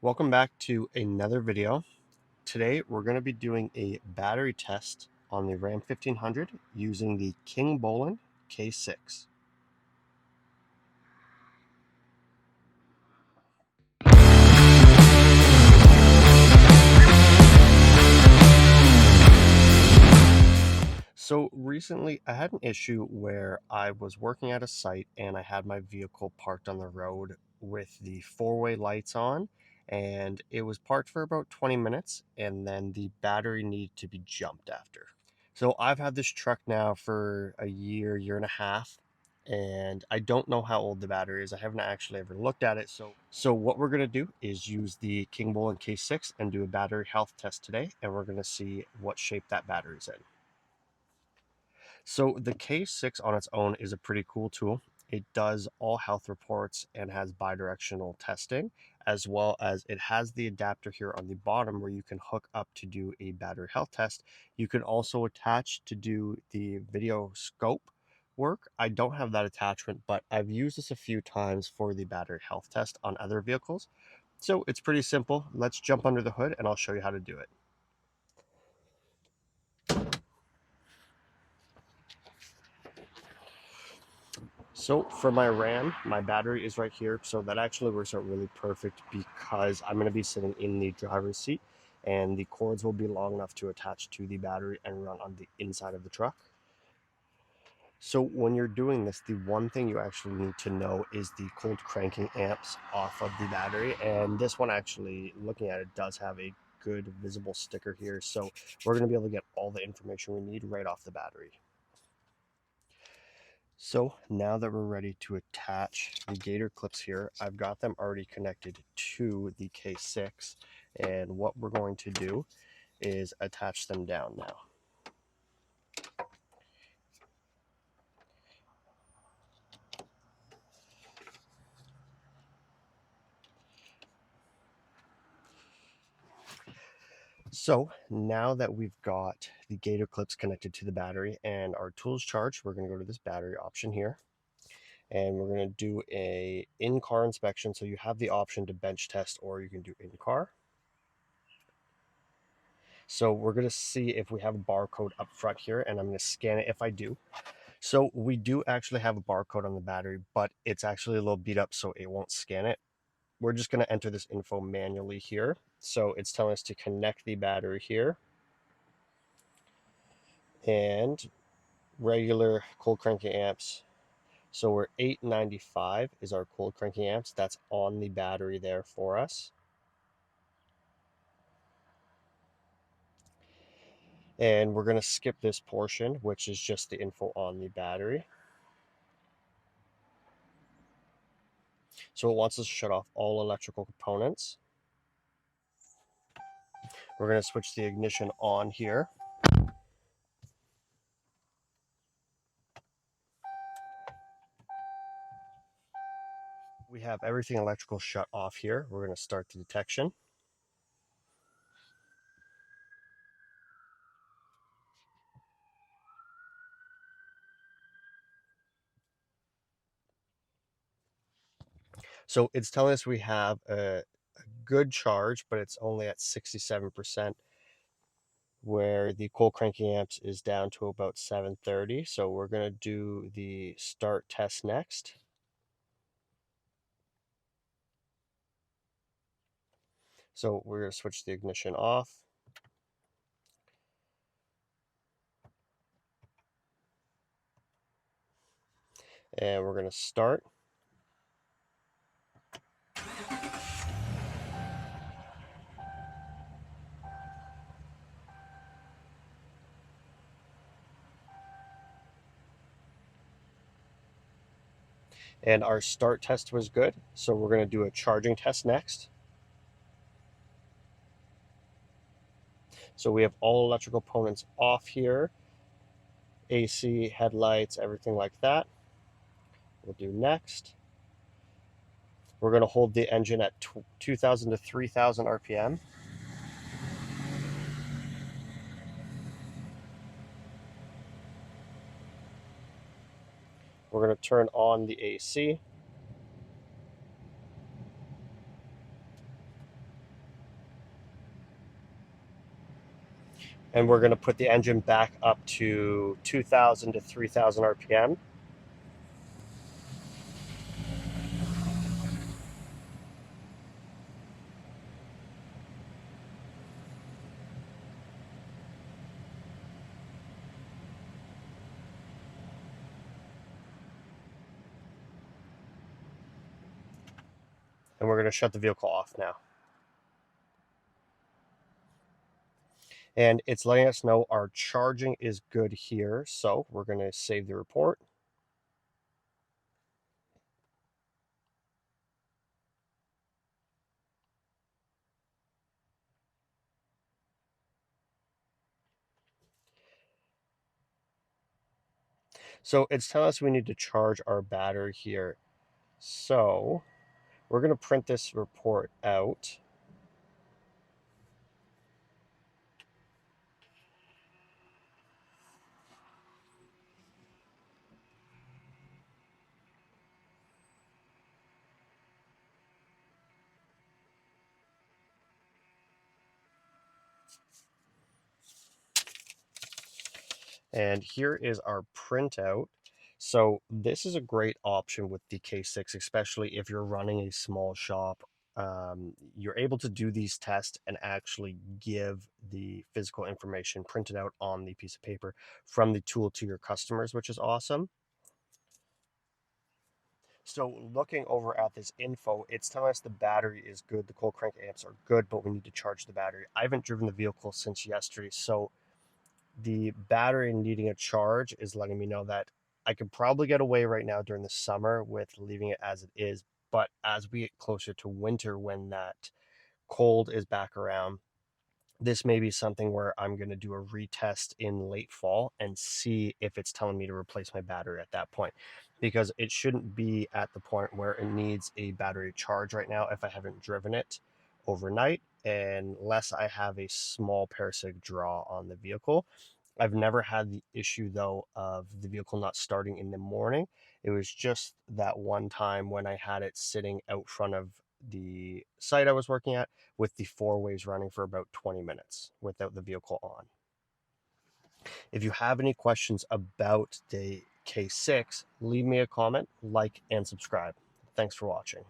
Welcome back to another video. Today we're going to be doing a battery test on the Ram 1500 using the Kingbolen K6. So recently I had an issue where I was working at a site and I had my vehicle parked on the road with the four-way lights on, and it was parked for about 20 minutes and then the battery needed to be jumped after. So I've had this truck now for a year and a half, and I don't know how old the battery is. I haven't actually ever looked at it. So what we're going to do is use the Kingbolen K6 and do a battery health test today, and we're going to see what shape that battery's in. So the K6 on its own is a pretty cool tool. It does all health reports and has bidirectional testing, as well as it has the adapter here on the bottom where you can hook up to do a battery health test. You can also attach to do the video scope work. I don't have that attachment, but I've used this a few times for the battery health test on other vehicles. So it's pretty simple. Let's jump under the hood and I'll show you how to do it. So for my RAM, my battery is right here. So that actually works out really perfect because I'm going to be sitting in the driver's seat and the cords will be long enough to attach to the battery and run on the inside of the truck. So when you're doing this, the one thing you actually need to know is the cold cranking amps off of the battery. And this one actually, looking at it, does have a good visible sticker here. So we're going to be able to get all the information we need right off the battery. So now that we're ready to attach the gator clips here, I've got them already connected to the K6. And what we're going to do is attach them down now. So now that we've got the gator clips connected to the battery and our tools charged, we're going to go to this battery option here. And we're going to do a in-car inspection. So you have the option to bench test or you can do in-car. So we're going to see if we have a barcode up front here, and I'm going to scan it if I do. So we do actually have a barcode on the battery, but it's actually a little beat up, so it won't scan it. We're just going to enter this info manually here. So it's telling us to connect the battery here. And regular cold cranking amps. So we're 895 is our cold cranking amps. That's on the battery there for us. And we're going to skip this portion, which is just the info on the battery. So it wants us to shut off all electrical components. We're going to switch the ignition on here. We have everything electrical shut off here. We're going to start the detection. So it's telling us we have a good charge, but it's only at 67%, where the cold cranking amps is down to about 730. So we're going to do the start test next. So we're going to switch the ignition off. And we're going to start. And our start test was good. So we're going to do a charging test next. So we have all electrical components off here. AC, headlights, everything like that. We'll do next. We're going to hold the engine at 2,000 to 3,000 RPM. We're going to turn on the AC. And we're going to put the engine back up to 2,000 to 3,000 RPM. And we're going to shut the vehicle off now. And it's letting us know our charging is good here. So we're going to save the report. So it's telling us we need to charge our battery here. So we're going to print this report out. And here is our printout. So this is a great option with the K6, especially if you're running a small shop. You're able to do these tests and actually give the physical information printed out on the piece of paper from the tool to your customers, which is awesome. So looking over at this info, it's telling us the battery is good, the cold crank amps are good, but we need to charge the battery. I haven't driven the vehicle since yesterday, so the battery needing a charge is letting me know that I could probably get away right now during the summer with leaving it as it is. But as we get closer to winter, when that cold is back around, this may be something where I'm going to do a retest in late fall and see if it's telling me to replace my battery at that point, because it shouldn't be at the point where it needs a battery charge right now if I haven't driven it overnight, unless I have a small parasitic draw on the vehicle. I've never had the issue though of the vehicle not starting in the morning. It was just that one time when I had it sitting out front of the site I was working at with the four ways running for about 20 minutes without the vehicle on. If you have any questions about the K6, leave me a comment, like, and subscribe. Thanks for watching.